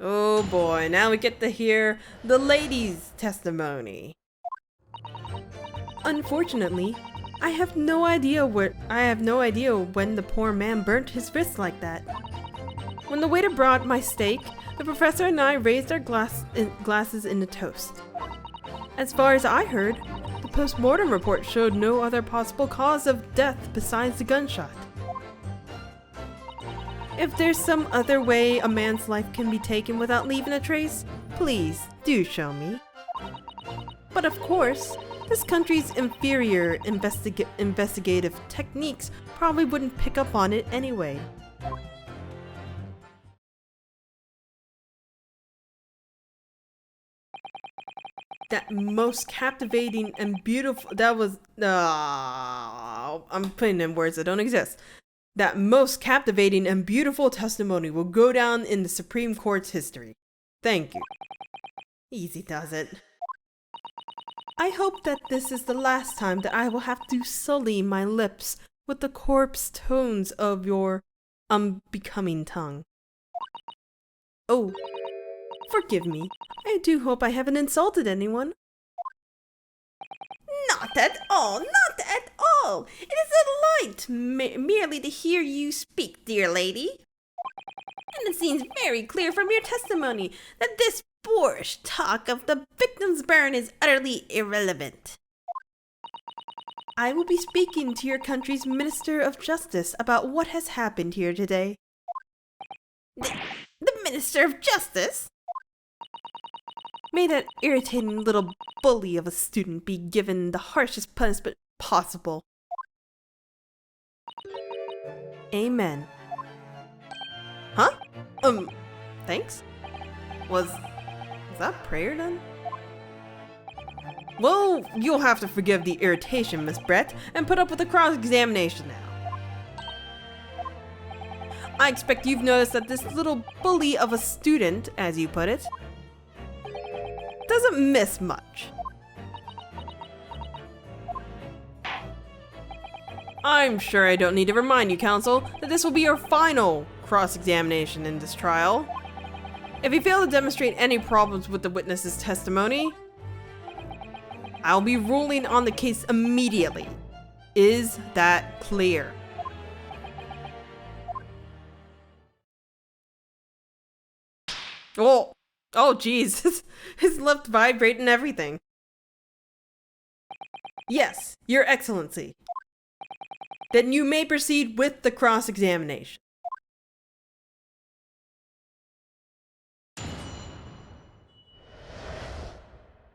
Oh boy, now we get to hear the lady's testimony. Unfortunately, I have no idea when the poor man burnt his wrist like that. When the waiter brought my steak, the professor and I raised our glasses in a toast. As far as I heard, the post-mortem report showed no other possible cause of death besides the gunshot. If there's some other way a man's life can be taken without leaving a trace, please do show me. But of course, this country's inferior investigative techniques probably wouldn't pick up on it anyway. That most captivating and beautiful, I'm putting in words that don't exist. That most captivating and beautiful testimony will go down in the Supreme Court's history. Thank you. Easy does it. I hope that this is the last time that I will have to sully my lips with the corpse tones of your unbecoming tongue. Oh, forgive me. I do hope I haven't insulted anyone. Not at all, not at all. It is a delight merely to hear you speak, dear lady. And it seems very clear from your testimony that this boorish talk of the victim's burn is utterly irrelevant. I will be speaking to your country's Minister of Justice about what has happened here today. The Minister of Justice? May that irritating little bully of a student be given the harshest punishment possible. Amen. Huh? Thanks? Was that prayer done? Well, you'll have to forgive the irritation, Miss Brett, and put up with the cross-examination now. I expect you've noticed that this little bully of a student, as you put it, doesn't miss much. I'm sure I don't need to remind you, counsel, that this will be your final cross-examination in this trial. If you fail to demonstrate any problems with the witness's testimony, I'll be ruling on the case immediately. Is that clear? Oh geez, his lip vibrating and everything. Yes, Your Excellency. Then you may proceed with the cross-examination.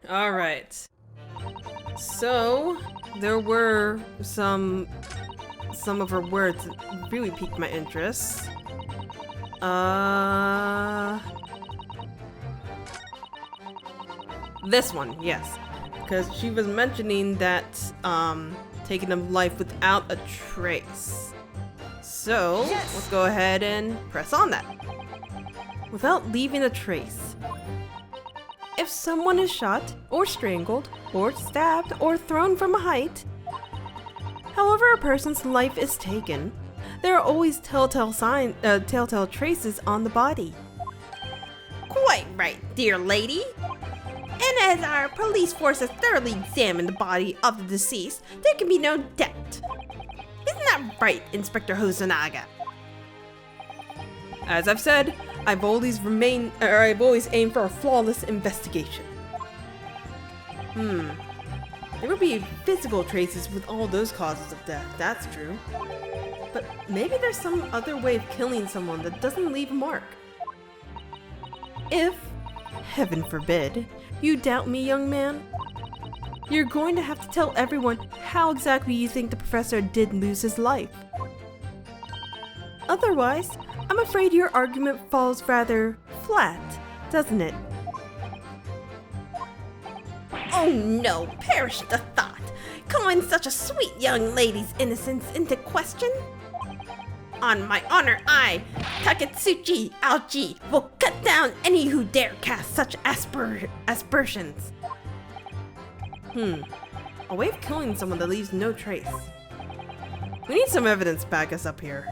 Alright. So, there were some of her words that really piqued my interest. This one, yes. Because she was mentioning that, taking a life without a trace. So, yes. Let's go ahead and press on that. Without leaving a trace. If someone is shot, or strangled, or stabbed, or thrown from a height, however a person's life is taken, there are always telltale traces on the body. Quite right, dear lady. And as our police force has thoroughly examined the body of the deceased, there can be no doubt. Isn't that right, Inspector Hosonaga? As I've said, I've always aimed for a flawless investigation. There would be physical traces with all those causes of death, that's true. But maybe there's some other way of killing someone that doesn't leave a mark. If, heaven forbid, you doubt me, young man, you're going to have to tell everyone how exactly you think the professor did lose his life. Otherwise, I'm afraid your argument falls rather flat, doesn't it? Oh no, perish the thought! Calling such a sweet young lady's innocence into question? On my honor, I, Taketsuchi Aochi, will cut down any who dare cast such aspersions. A way of killing someone that leaves no trace. We need some evidence to back us up here.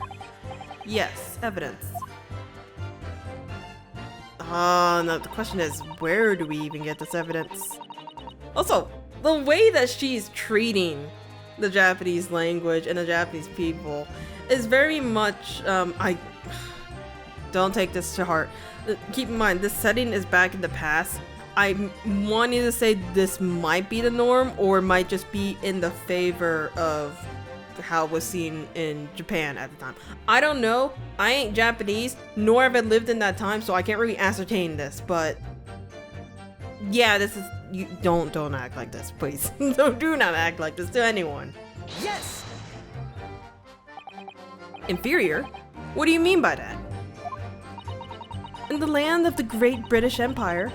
Yes, evidence. No, the question is, where do we even get this evidence? Also, the way that she's treating the Japanese language and the Japanese people is very much, I don't take this to heart. Keep in mind, this setting is back in the past. I'm wanting to say this might be the norm, or might just be in the favor of how it was seen in Japan at the time. I don't know. I ain't Japanese, nor have I lived in that time, so I can't really ascertain this, but yeah, this is, you don't act like this, please. Do not act like this to anyone. Yes! Inferior? What do you mean by that? In the land of the Great British Empire,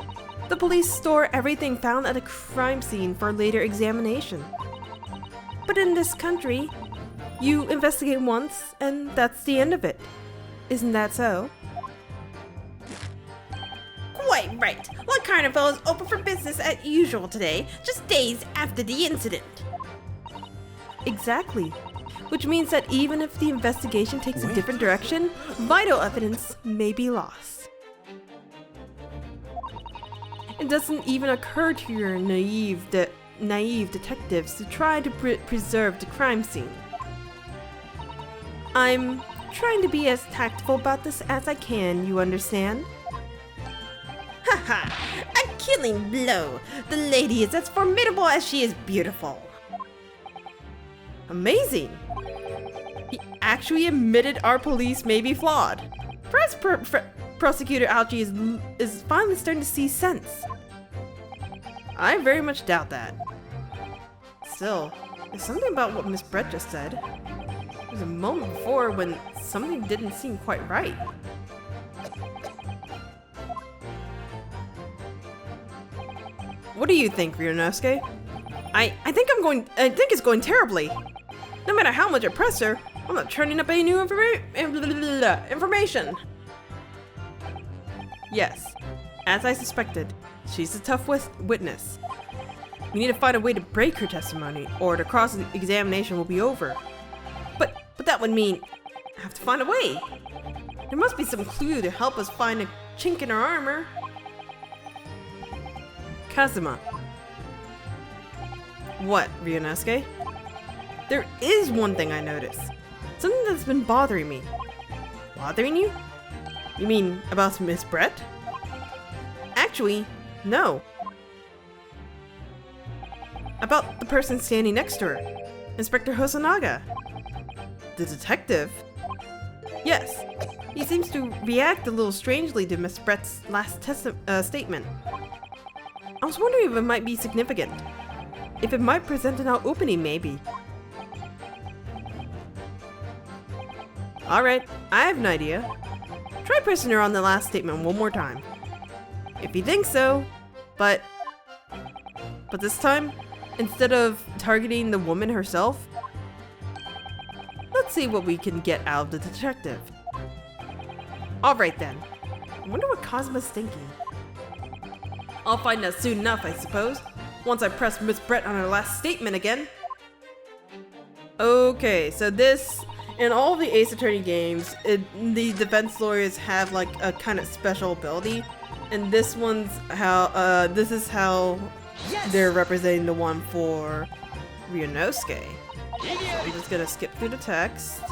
the police store everything found at a crime scene for later examination. But in this country, you investigate once, and that's the end of it. Isn't that so? Quite right. La Carnival is open for business as usual today, just days after the incident. Exactly. Which means that even if the investigation takes a different direction, vital evidence may be lost. It doesn't even occur to your naive detectives to try to preserve the crime scene. I'm trying to be as tactful about this as I can, you understand? Haha! A killing blow! The lady is as formidable as she is beautiful. Amazing! He actually admitted our police may be flawed. Perhaps Prosecutor Aoki is finally starting to see sense. I very much doubt that. Still, there's something about what Miss Brett just said. There was a moment before when something didn't seem quite right. What do you think, Ryunosuke? I think it's going terribly. No matter how much I press her, I'm not turning up any new information. Yes, as I suspected, she's a tough witness. We need to find a way to break her testimony, or the cross-examination will be over. But that would mean I have to find a way. There must be some clue to help us find a chink in her armor. Kazuma. What, Ryunosuke? There is one thing I noticed. Something that's been bothering me. Bothering you? You mean about Miss Brett? Actually, no. About the person standing next to her. Inspector Hosonaga. The detective? Yes. He seems to react a little strangely to Miss Brett's last statement. I was wondering if it might be significant. If it might present an opening, maybe. Alright, I have an idea. Try pressing her on the last statement one more time. If you think so, but this time, instead of targeting the woman herself, let's see what we can get out of the detective. Alright then. I wonder what Kazuma's thinking. I'll find out soon enough, I suppose. Once I press Miss Brett on her last statement again. Okay, so this, in all the Ace Attorney games, the defense lawyers have like a kind of special ability. And this one's how, this is how they're representing the one for Ryunosuke. So I'm just gonna skip through the text.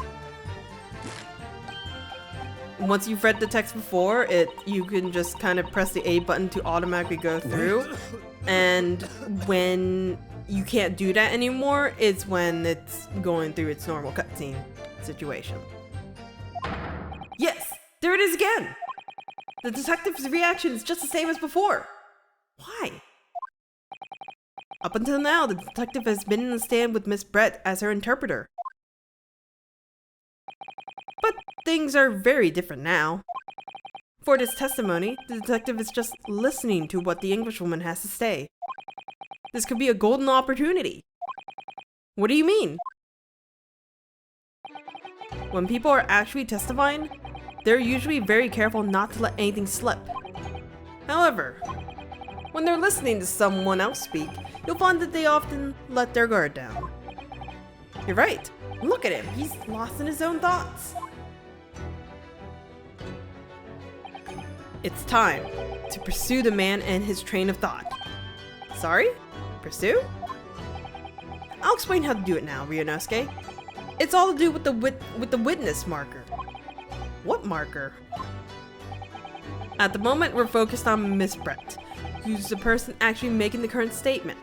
Once you've read the text before, you can just kind of press the A button to automatically go through. And when you can't do that anymore, it's when it's going through its normal cutscene situation. Yes! There it is again! The detective's reaction is just the same as before. Why? Up until now, the detective has been in the stand with Miss Brett as her interpreter. But things are very different now. For this testimony, the detective is just listening to what the Englishwoman has to say. This could be a golden opportunity. What do you mean? When people are actually testifying, they're usually very careful not to let anything slip. However, when they're listening to someone else speak, you'll find that they often let their guard down. You're right. Look at him. He's lost in his own thoughts. It's time to pursue the man and his train of thought. Sorry? Pursue? I'll explain how to do it now, Ryunosuke. It's all to do with the witness marker. What marker? At the moment, we're focused on Miss Brett, who's the person actually making the current statement.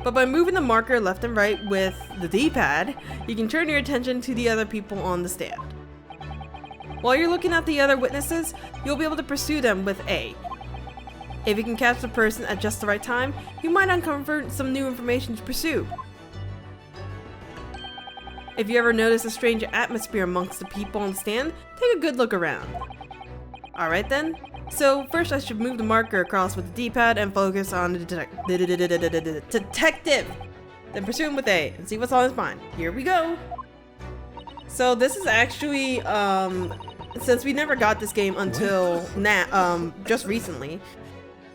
But by moving the marker left and right with the D-pad, you can turn your attention to the other people on the stand. While you're looking at the other witnesses, you'll be able to pursue them with A. If you can catch the person at just the right time, you might uncover some new information to pursue. If you ever notice a strange atmosphere amongst the people on the stand, take a good look around. Alright then, so first I should move the marker across with the D-pad and focus on the detective! Then pursue him with A and see what's on his mind. Here we go! So this is actually, since we never got this game until just recently,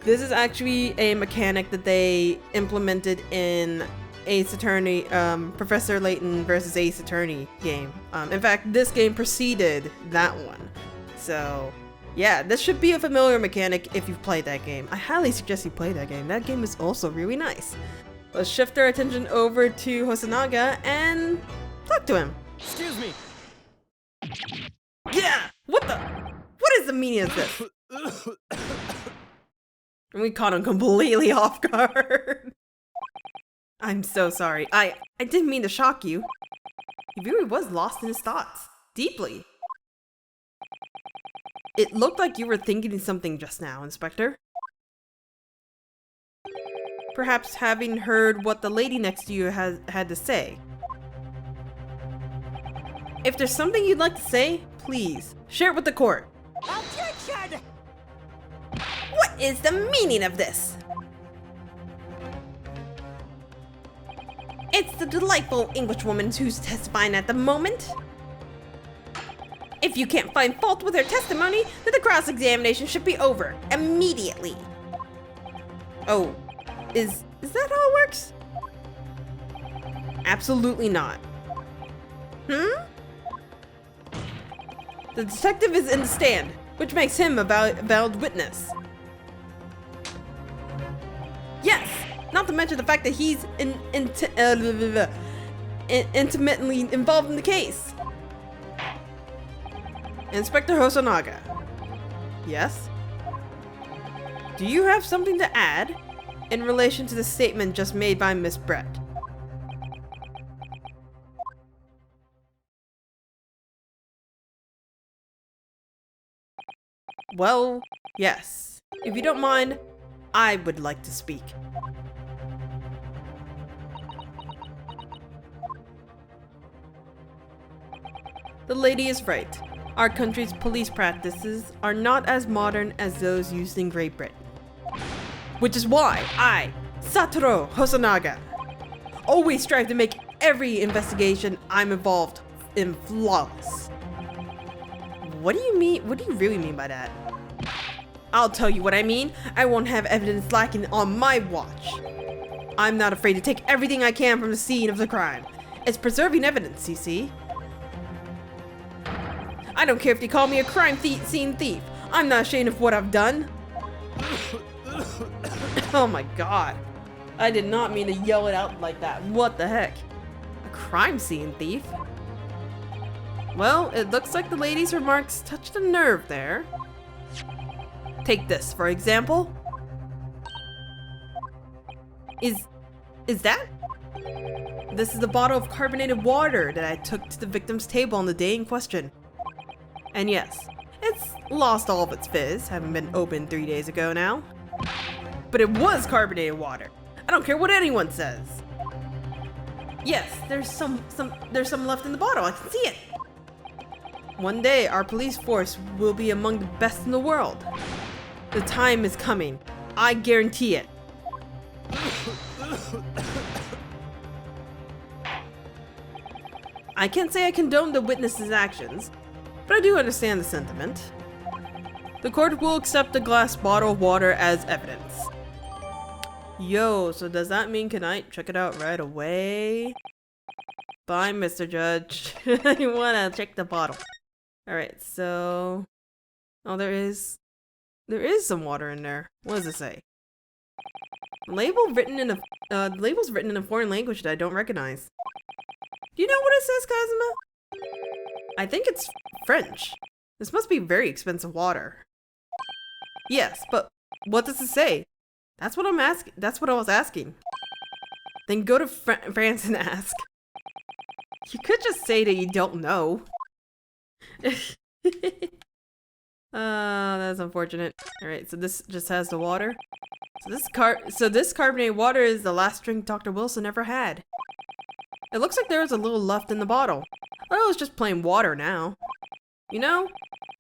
this is actually a mechanic that they implemented in Ace Attorney, Professor Layton versus Ace Attorney game. In fact, this game preceded that one. So, yeah, this should be a familiar mechanic if you've played that game. I highly suggest you play that game. That game is also really nice. Let's shift our attention over to Hosonaga and talk to him. Excuse me. Yeah! What is the meaning of this? We caught him completely off guard. I'm so sorry. I didn't mean to shock you. He really was lost in his thoughts. Deeply. It looked like you were thinking something just now, Inspector. Perhaps having heard what the lady next to you had to say. If there's something you'd like to say, please, share it with the court. Objection! What is the meaning of this? It's the delightful Englishwoman who's testifying at the moment. If you can't find fault with her testimony, then the cross-examination should be over immediately. Oh, is that how it works? Absolutely not. The detective is in the stand, which makes him a valid witness. Yes, not to mention the fact that he's intimately involved in the case. Inspector Hosonaga. Yes? Do you have something to add in relation to the statement just made by Miss Brett? Well, yes. If you don't mind, I would like to speak. The lady is right. Our country's police practices are not as modern as those used in Great Britain. Which is why I, Satoru Hosonaga, always strive to make every investigation I'm involved in flawless. What do you mean? What do you really mean by that? I'll tell you what I mean. I won't have evidence lacking on my watch. I'm not afraid to take everything I can from the scene of the crime. It's preserving evidence, you see. I don't care if you call me a crime scene thief. I'm not ashamed of what I've done. Oh my god. I did not mean to yell it out like that. What the heck? A crime scene thief? Well, it looks like the lady's remarks touched a nerve there. Take this, for example. Is that? This is a bottle of carbonated water that I took to the victim's table on the day in question. And yes, it's lost all of its fizz, having been opened 3 days ago now. But it was carbonated water. I don't care what anyone says. Yes, there's some left in the bottle. I can see it. One day, our police force will be among the best in the world. The time is coming. I guarantee it. I can't say I condone the witness's actions, but I do understand the sentiment. The court will accept the glass bottle of water as evidence. Yo, so does that mean can I check it out right away? Bye, Mr. Judge. I wanna check the bottle. Alright, so... Oh, there is some water in there. What does it say? Label's written in a foreign language that I don't recognize. Do you know what it says, Kazuma? I think it's French. This must be very expensive water. Yes, but what does it say? That's what I'm asking. That's what I was asking. Then go to France and ask. You could just say that you don't know. That's unfortunate. Alright, so this just has the water. So this carbonated water is the last drink Dr. Wilson ever had. It looks like there was a little left in the bottle. But it was just plain water now. You know,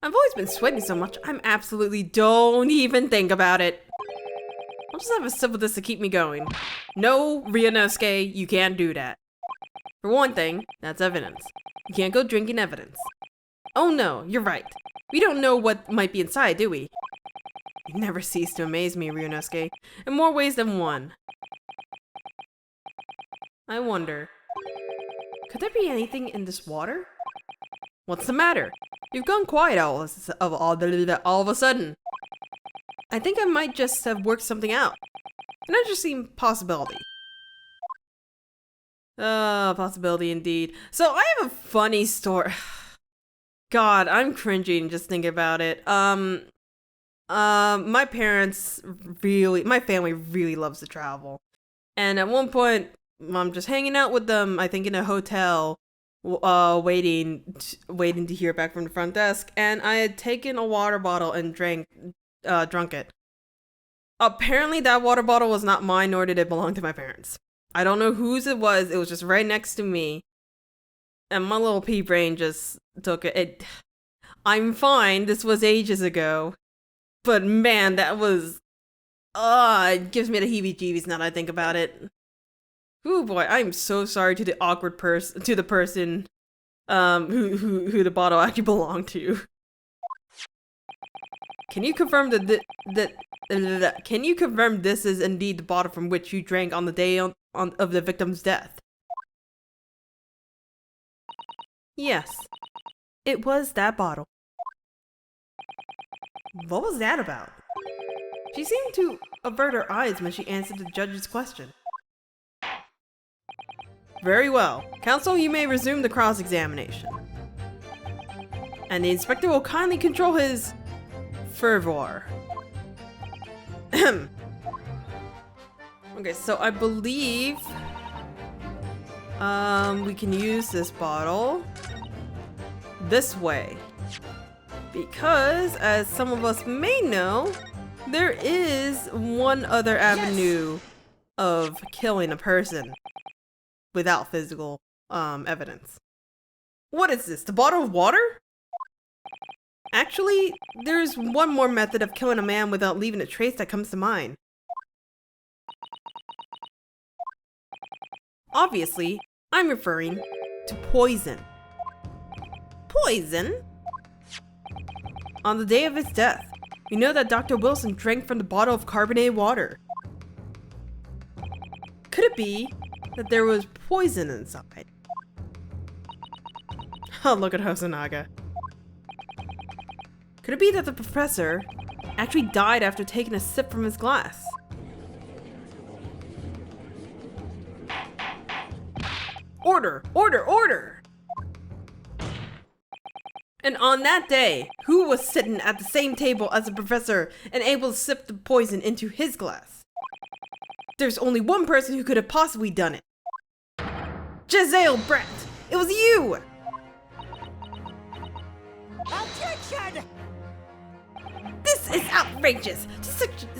I've always been sweating so much, I'm absolutely don't even think about it. I'll just have a sip of this to keep me going. No, Ryunosuke, you can't do that. For one thing, that's evidence. You can't go drinking evidence. Oh no, you're right. We don't know what might be inside, do we? You never cease to amaze me, Ryunosuke, in more ways than one. I wonder, could there be anything in this water? What's the matter? You've gone quiet all of a sudden. I think I might just have worked something out. An interesting possibility. Possibility indeed. So I have a funny story. God, I'm cringing just thinking about it. My family really loves to travel. And at one point, I'm just hanging out with them, I think in a hotel, waiting to hear back from the front desk, and I had taken a water bottle and drunk it. Apparently that water bottle was not mine, nor did it belong to my parents. I don't know whose it was just right next to me. And my little pea brain just took it. I'm fine, this was ages ago. But man, that was... it gives me the heebie-jeebies now that I think about it. Ooh boy, I'm so sorry to the awkward person, to the person who the bottle actually belonged to. Can you confirm can you confirm this is indeed the bottle from which you drank on the day of the victim's death? Yes, it was that bottle. What was that about? She seemed to avert her eyes when she answered the judge's question. Very well. Counsel, you may resume the cross-examination. And the inspector will kindly control his fervor. Okay, so I believe we can use this bottle this way. Because, as some of us may know, there is one other avenue of killing a person without physical evidence. What is this? The bottle of water? Actually, there's one more method of killing a man without leaving a trace that comes to mind. Obviously, I'm referring to poison. Poison? On the day of his death, we know that Dr. Wilson drank from the bottle of carbonated water. Could it be that there was poison inside? Oh, look at Hosonaga. Could it be that the professor actually died after taking a sip from his glass? Order! Order! Order! And on that day, who was sitting at the same table as the professor and able to sip the poison into his glass? There's only one person who could have possibly done it. Giselle Brett! It was you! Objection! This is outrageous! To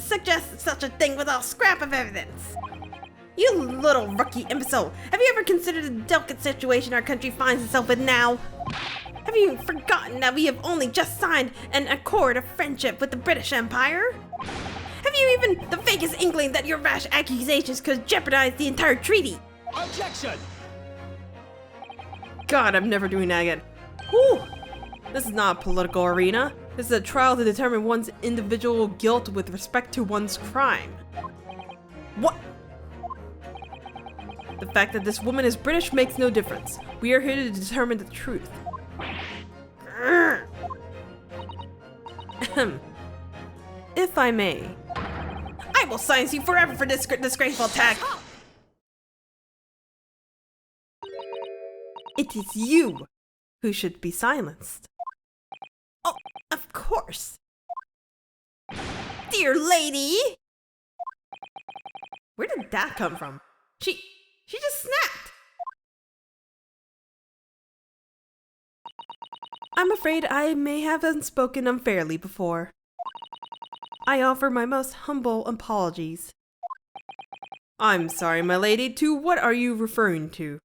suggest such a thing without a scrap of evidence! You little rookie imbecile! Have you ever considered the delicate situation our country finds itself in now? Have you forgotten that we have only just signed an accord of friendship with the British Empire? Have you even the vaguest inkling that your rash accusations could jeopardize the entire treaty? Objection! God, I'm never doing that again. Whew! This is not a political arena. This is a trial to determine one's individual guilt with respect to one's crime. What? The fact that this woman is British makes no difference. We are here to determine the truth. Grr. If I may. I will silence you forever for this disgraceful attack! It is you who should be silenced. Oh, of course. Dear lady! Where did that come from? She just snapped! I'm afraid I may have spoken unfairly before. I offer my most humble apologies. I'm sorry, my lady. To what are you referring to?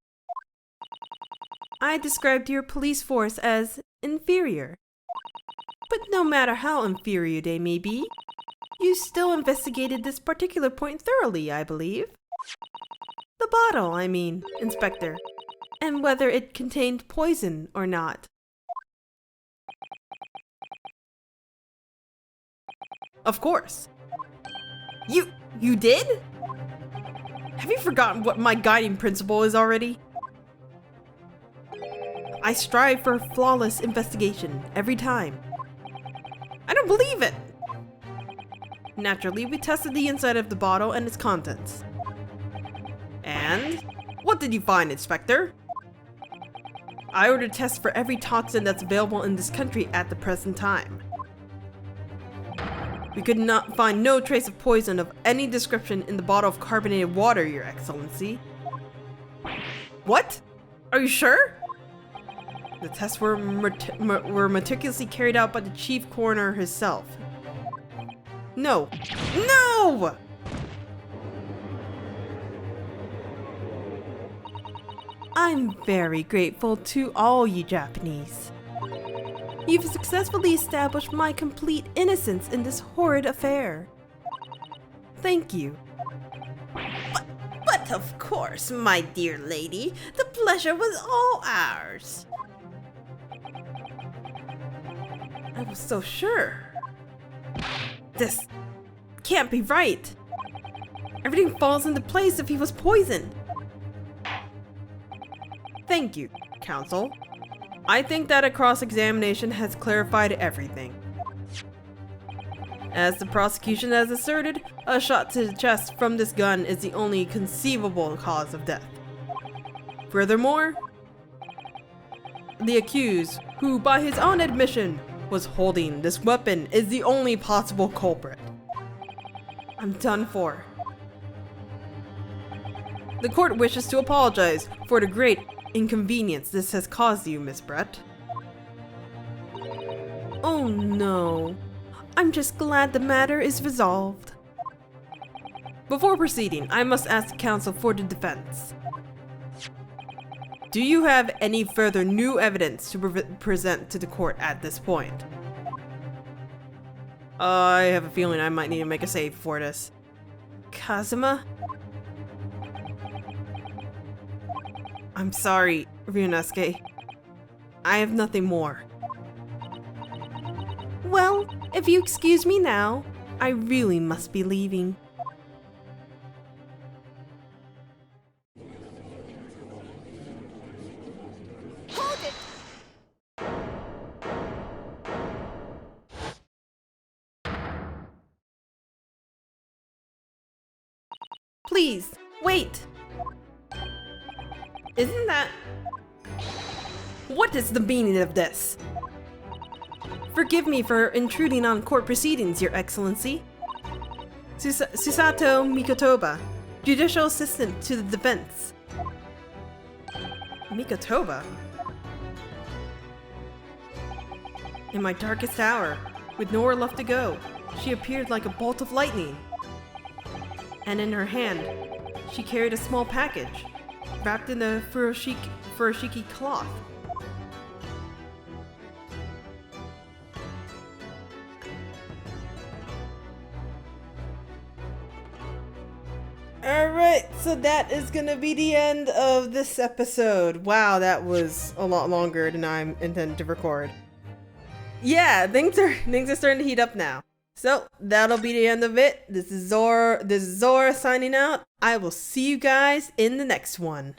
I described your police force as inferior. But no matter how inferior they may be, you still investigated this particular point thoroughly, I believe. The bottle, I mean, Inspector, and whether it contained poison or not. Of course. You did? Have you forgotten what my guiding principle is already? I strive for flawless investigation every time. I don't believe it! Naturally, we tested the inside of the bottle and its contents. And? What did you find, Inspector? I ordered tests for every toxin that's available in this country at the present time. We could not find no trace of poison of any description in the bottle of carbonated water, Your Excellency. What? Are you sure? The tests were meticulously carried out by the chief coroner herself. No. No! I'm very grateful to all you Japanese. You've successfully established my complete innocence in this horrid affair. Thank you. But of course, my dear lady, the pleasure was all ours. I was so sure. This can't be right. Everything falls into place if he was poisoned. Thank you, Counsel. I think that a cross-examination has clarified everything. As the prosecution has asserted, a shot to the chest from this gun is the only conceivable cause of death. Furthermore, the accused, who by his own admission was holding this weapon, is the only possible culprit. I'm done for. The court wishes to apologize for the great inconvenience this has caused you, Miss Brett. Oh no. I'm just glad the matter is resolved. Before proceeding, I must ask the counsel for the defense. Do you have any further new evidence to present to the court at this point? I have a feeling I might need to make a save for this. Kazuma? I'm sorry, Ryunosuke. I have nothing more. Well, if you excuse me now, I really must be leaving. Hold it! Please, wait! Isn't that... What is the meaning of this? Forgive me for intruding on court proceedings, Your Excellency. Susato Mikotoba, Judicial Assistant to the Defense. Mikotoba? In my darkest hour, with nowhere left to go, she appeared like a bolt of lightning. And in her hand, she carried a small package, wrapped in a furoshiki cloth. Alright, so that is gonna be the end of this episode. Wow, that was a lot longer than I intended to record. Yeah, things are starting to heat up now. So that'll be the end of it. This is Zora signing out. I will see you guys in the next one.